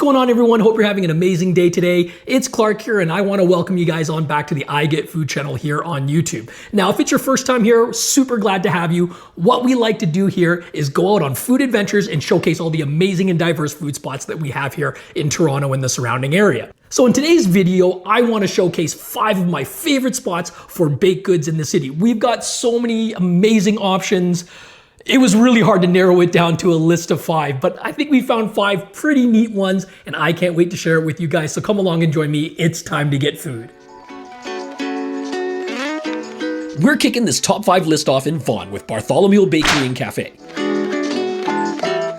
going on, everyone? Hope you're having an amazing day today. It's Clark here, and I want to welcome you guys on back to the I Get Food channel here on YouTube. Now, if it's your first time here, super glad to have you. What we like to do here is go out on food adventures and showcase all the amazing and diverse food spots that we have here in Toronto and the surrounding area. So in today's video, I want to showcase 5 of my favorite spots for baked goods in the city. We've got so many amazing options. It was really hard to narrow it down to a list of 5, but I think we found 5 pretty neat ones, and I can't wait to share it with you guys. So come along and join me. It's time to get food. We're kicking this top 5 list off in Vaughan with Bartholomew Bakery and Cafe.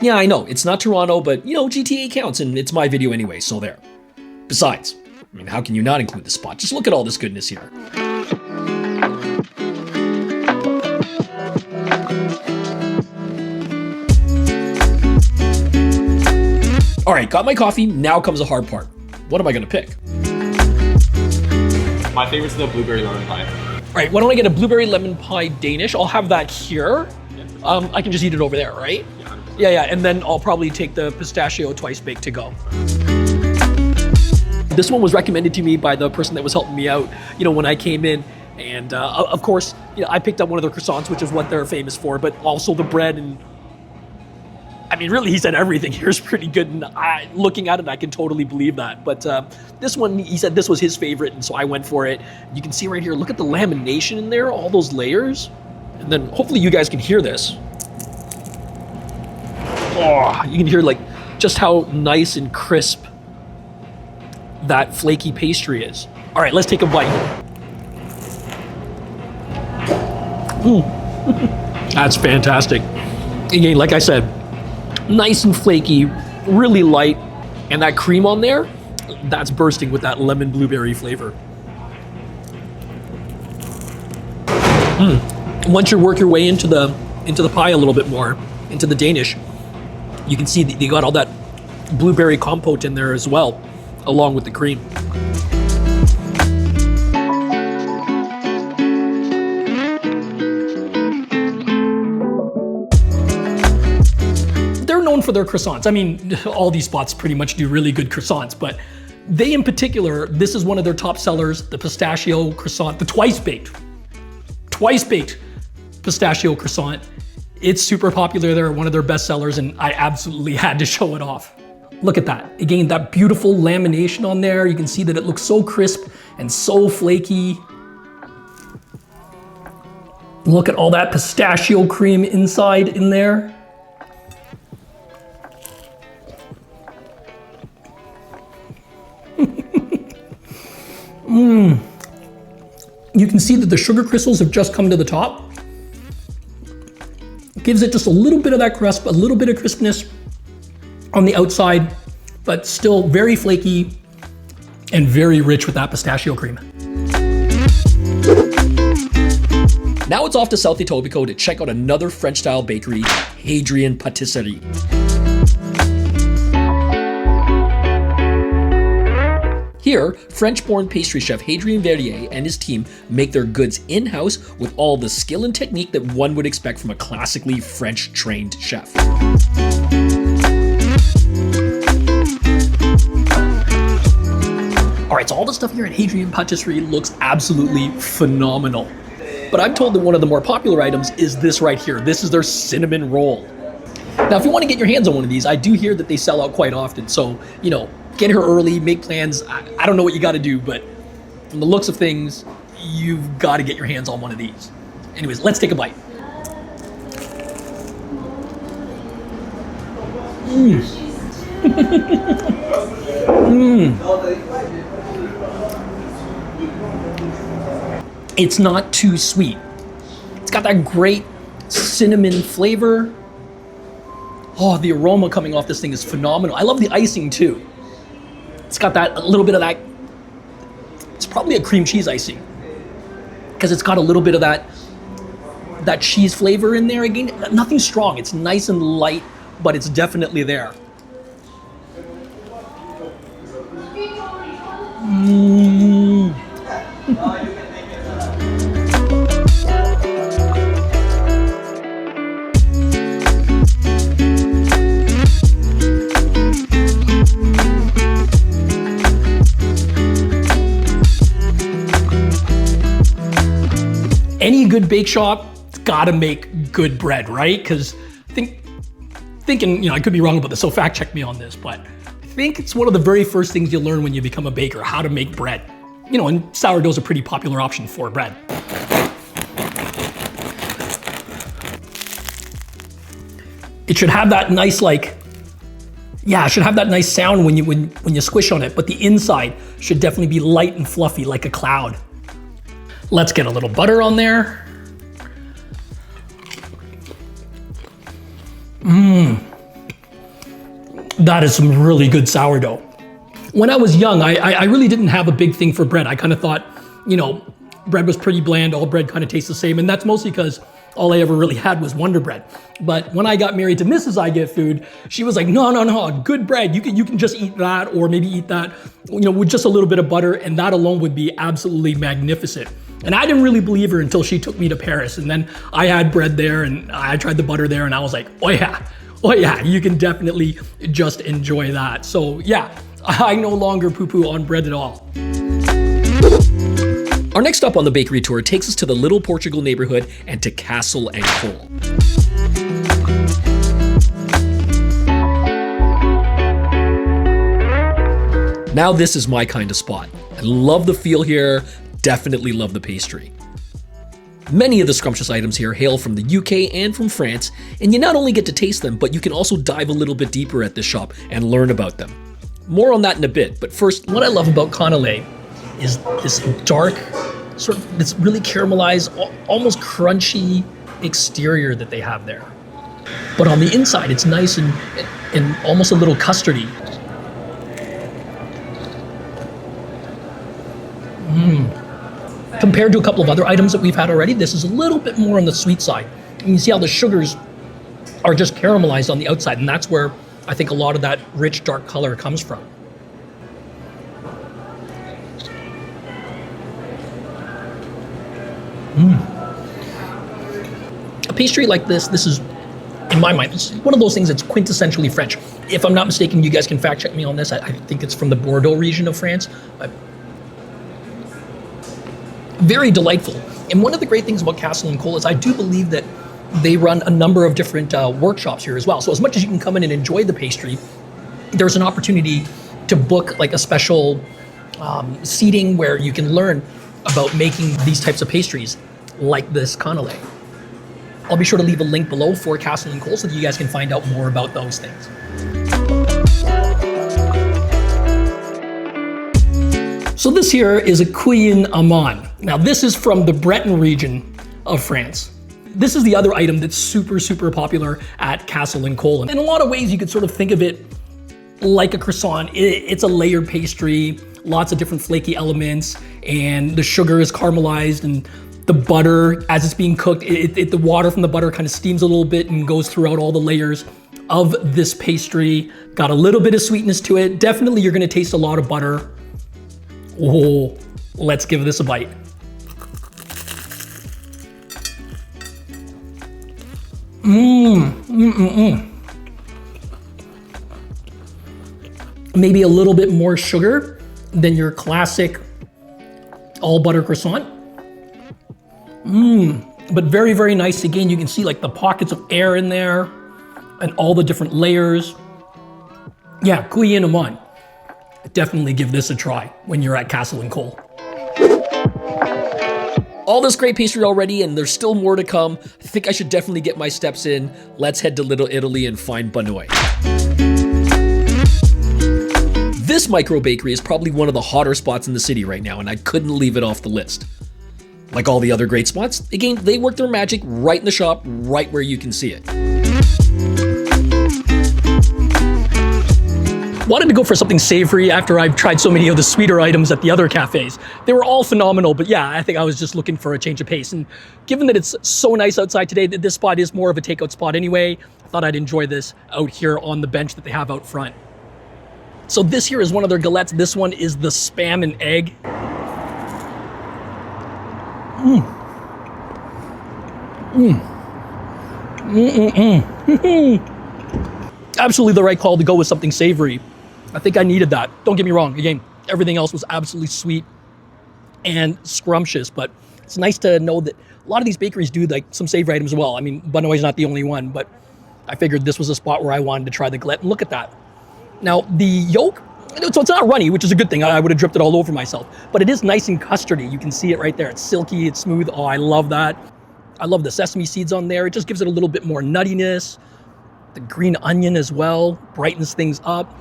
Yeah, I know, it's not Toronto, but you know, GTA counts, and it's my video anyway, so there. Besides, I mean, how can you not include the spot? Just look at all this goodness here. All right, got my coffee, now comes the hard part. What am I gonna pick? My favorite's the blueberry lemon pie. All right, why don't I get a blueberry lemon pie Danish? I'll have that here. I can just eat it over there, right? Yeah, and then I'll probably take the pistachio twice baked to go. This one was recommended to me by the person that was helping me out, you know, when I came in. And of course, you know, I picked up one of their croissants, which is what they're famous for, but also the bread. And I mean, really, he said everything here is pretty good, and looking at it, I can totally believe that. But this one, he said this was his favorite, and so I went for it. You can see right here, look at the lamination in there, all those layers. And then hopefully you guys can hear this. Oh, you can hear like just how nice and crisp that flaky pastry is. All right, let's take a bite. That's fantastic. Again, like I said, nice and flaky, really light, and that cream on there, that's bursting with that lemon blueberry flavor. Once you work your way into the pie a little bit more, into the Danish, you can see that you got all that blueberry compote in there as well, along with the cream. Known for their croissants. I mean, all these spots pretty much do really good croissants, but they in particular, this is one of their top sellers, the pistachio croissant, the twice baked pistachio croissant. It's super popular. They're one of their best sellers, and I absolutely had to show it off. Look at that. Again, that beautiful lamination on there. You can see that it looks so crisp and so flaky. Look at all that pistachio cream inside in there. You can see that the sugar crystals have just come to the top. It gives it just a little bit of that crust, a little bit of crispness on the outside, but still very flaky and very rich with that pistachio cream. Now it's off to South Etobicoke to check out another French-style bakery, Hadrien Patisserie. Here, French-born pastry chef Hadrien Verrier and his team make their goods in-house with all the skill and technique that one would expect from a classically French-trained chef. All right, so all the stuff here at Hadrien Patisserie looks absolutely phenomenal. But I'm told that one of the more popular items is this right here. This is their cinnamon roll. Now, if you want to get your hands on one of these, I do hear that they sell out quite often. So, you know, get here early, make plans. I don't know what you got to do, but from the looks of things, you've got to get your hands on one of these. Anyways, let's take a bite. It's not too sweet. It's got that great cinnamon flavor. Oh, the aroma coming off this thing is phenomenal. I love the icing too. It's got that, a little bit of that, it's probably a cream cheese icing, because it's got a little bit of that cheese flavor in there. Again, nothing strong. It's nice and light, but it's definitely there. good bake shop, it's gotta make good bread, right? Because thinking, you know, I could be wrong about this, so fact check me on this, but I think it's one of the very first things you learn when you become a baker, how to make bread. You know, and sourdough is a pretty popular option for bread. It should have that nice, like, yeah, it should have that nice sound when you squish on it, but the inside should definitely be light and fluffy like a cloud. Let's get a little butter on there. That is some really good sourdough. When I was young, I really didn't have a big thing for bread. I kind of thought, you know, bread was pretty bland, all bread kind of tastes the same, and that's mostly because all I ever really had was Wonder Bread. But when I got married to Mrs. I Get Food, she was like, no, good bread. You can just eat that, or maybe eat that, you know, with just a little bit of butter, and that alone would be absolutely magnificent. And I didn't really believe her until she took me to Paris, and then I had bread there, and I tried the butter there, and I was like, oh yeah, you can definitely just enjoy that. So yeah, I no longer poo-poo on bread at all. Our next stop on the bakery tour takes us to the Little Portugal neighborhood and to Castle and Cole. Now this is my kind of spot. I love the feel here, definitely love the pastry. Many of the scrumptious items here hail from the UK and from France, and you not only get to taste them, but you can also dive a little bit deeper at this shop and learn about them. More on that in a bit, but first, What I love about Canalé is this dark, sort of this really caramelized, almost crunchy exterior that they have there. But on the inside, it's nice and almost a little custardy. Compared to a couple of other items that we've had already, this is a little bit more on the sweet side. And you see how the sugars are just caramelized on the outside, and that's where I think a lot of that rich, dark color comes from. A pastry like this is, in my mind, it's one of those things that's quintessentially French. If I'm not mistaken, you guys can fact check me on this. I think it's from the Bordeaux region of France. Very delightful. And one of the great things about Castle and Cole is I do believe that they run a number of different workshops here as well. So as much as you can come in and enjoy the pastry, there's an opportunity to book like a special seating where you can learn about making these types of pastries like this Canalé. I'll be sure to leave a link below for Castle and Cole so that you guys can find out more about those things. So this here is a Kouign Amann. Now this is from the Breton region of France. This is the other item that's super, super popular at Castle and Cole. In a lot of ways, you could sort of think of it like a croissant. It's a layered pastry, lots of different flaky elements, and the sugar is caramelized, and the butter, as it's being cooked, the water from the butter kind of steams a little bit and goes throughout all the layers of this pastry. Got a little bit of sweetness to it. Definitely you're gonna taste a lot of butter. Oh, let's give this a bite. Maybe a little bit more sugar than your classic all butter croissant. But very, very nice. Again, you can see like the pockets of air in there and all the different layers. Yeah, Kouign Amann. Definitely give this a try when you're at Castle and Cole. All this great pastry already, and there's still more to come. I think I should definitely get my steps in. Let's head to Little Italy and find Bomou. This micro bakery is probably one of the hotter spots in the city right now, and I couldn't leave it off the list. Like all the other great spots, again, they work their magic right in the shop, right where you can see it. Wanted to go for something savory after I've tried so many of the sweeter items at the other cafes. They were all phenomenal, but yeah, I think I was just looking for a change of pace. And given that it's so nice outside today, that this spot is more of a takeout spot anyway, I thought I'd enjoy this out here on the bench that they have out front. So this here is one of their galettes. This one is the Spam and Egg. Absolutely the right call to go with something savory. I think I needed that. Don't get me wrong. Again, everything else was absolutely sweet and scrumptious, but it's nice to know that A lot of these bakeries do like some savory items as well. I mean, Bonneau is not the only one, but I figured this was a spot where I wanted to try the galette. And look at that. Now, the yolk, so it's not runny, which is a good thing. I would have dripped it all over myself. But it is nice and custardy. You can see it right there. It's silky, it's smooth. Oh, I love that. I love the sesame seeds on there. It just gives it a little bit more nuttiness. The green onion as well brightens things up.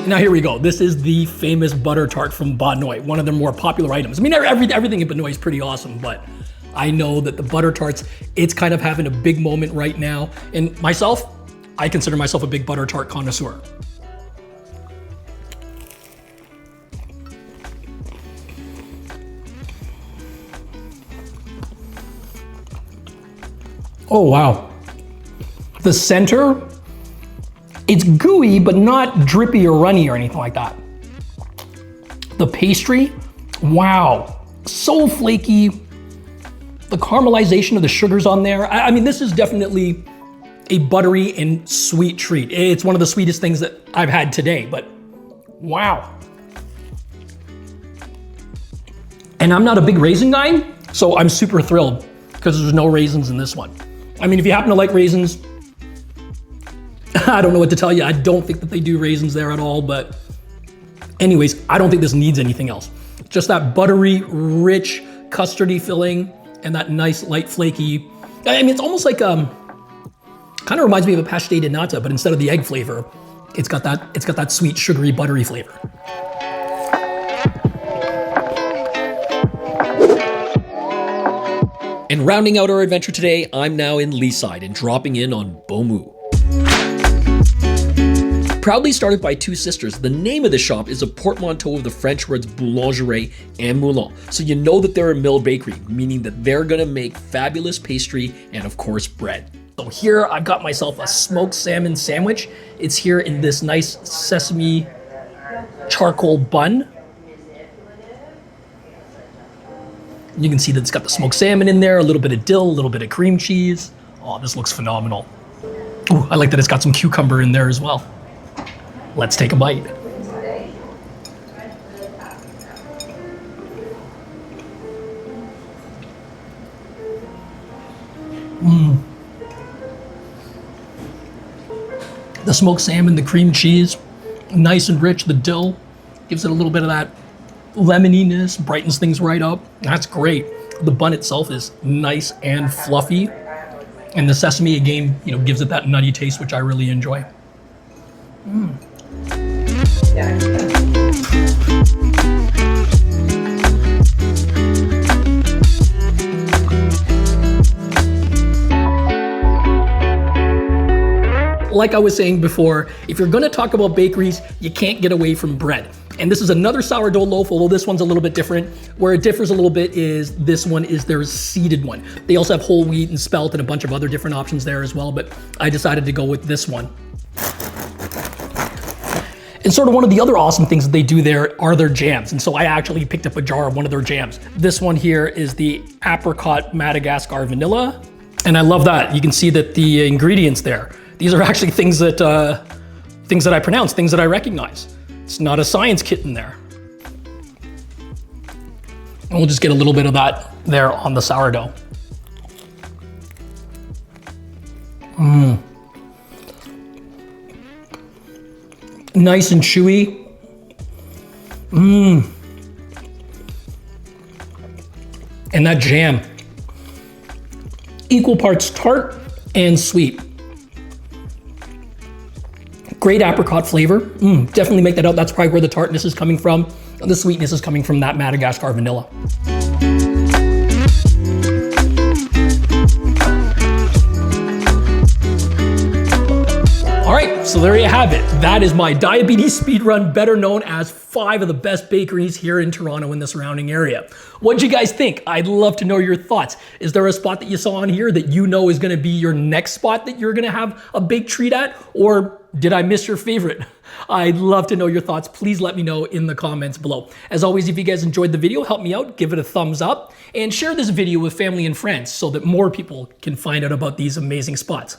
Now here we go. This is the famous butter tart from Bonneau, one of their more popular items. I mean, everything in Bonneau is pretty awesome, but I know that the butter tarts, it's kind of having a big moment right now. And myself, I consider myself a big butter tart connoisseur. Oh, wow. The center, it's gooey, but not drippy or runny or anything like that. The pastry, wow, so flaky. The caramelization of the sugars on there. I mean, this is definitely a buttery and sweet treat. It's one of the sweetest things that I've had today, but wow. And I'm not a big raisin guy, so I'm super thrilled because there's no raisins in this one. I mean, if you happen to like raisins, I don't know what to tell you. I don't think that they do raisins there at all, but anyways, I don't think this needs anything else. Just that buttery, rich, custardy filling and that nice light flaky. I mean, it's almost like, kind of reminds me of a pastel de nata, but instead of the egg flavor, it's got that sweet, sugary, buttery flavor. And rounding out our adventure today, I'm now in Leaside and dropping in on Bomou. Proudly started by two sisters, the name of the shop is a portmanteau of the French words boulangerie and moulin. So you know that they're a mill bakery, meaning that they're gonna make fabulous pastry and of course bread. So here I've got myself a smoked salmon sandwich. It's here in this nice sesame charcoal bun. You can see that it's got the smoked salmon in there, a little bit of dill, a little bit of cream cheese. Oh, this looks phenomenal. Ooh, I like that it's got some cucumber in there as well. Let's take a bite. The smoked salmon, the cream cheese, nice and rich. The dill gives it a little bit of that lemoniness, brightens things right up. That's great. The bun itself is nice and fluffy. And the sesame, again, gives it that nutty taste, which I really enjoy. Like I was saying before, if you're gonna talk about bakeries, you can't get away from bread. And this is another sourdough loaf, although this one's a little bit different. Where it differs a little bit is this one is their seeded one. They also have whole wheat and spelt and a bunch of other different options there as well, but I decided to go with this one. And sort of one of the other awesome things that they do there are their jams. And so I actually picked up a jar of one of their jams. This one here is the apricot Madagascar vanilla. And I love that. You can see that the ingredients there, these are actually things that I pronounce, things that I recognize. It's not a science kit in there. And we'll just get a little bit of that there on the sourdough. Nice and chewy. And that jam. Equal parts tart and sweet. Great apricot flavor. Definitely make that out. That's probably where the tartness is coming from. The sweetness is coming from that Madagascar vanilla. All right, so there you have it. That is my diabetes speed run, better known as 5 of the best bakeries here in Toronto and the surrounding area. What'd you guys think? I'd love to know your thoughts. Is there a spot that you saw on here that you know is gonna be your next spot that you're gonna have a big treat at? Or did I miss your favorite? I'd love to know your thoughts. Please let me know in the comments below. As always, if you guys enjoyed the video, help me out, give it a thumbs up, and share this video with family and friends so that more people can find out about these amazing spots.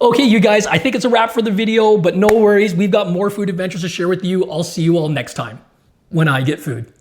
Okay, you guys, I think it's a wrap for the video, but no worries. We've got more food adventures to share with you. I'll see you all next time when I get food.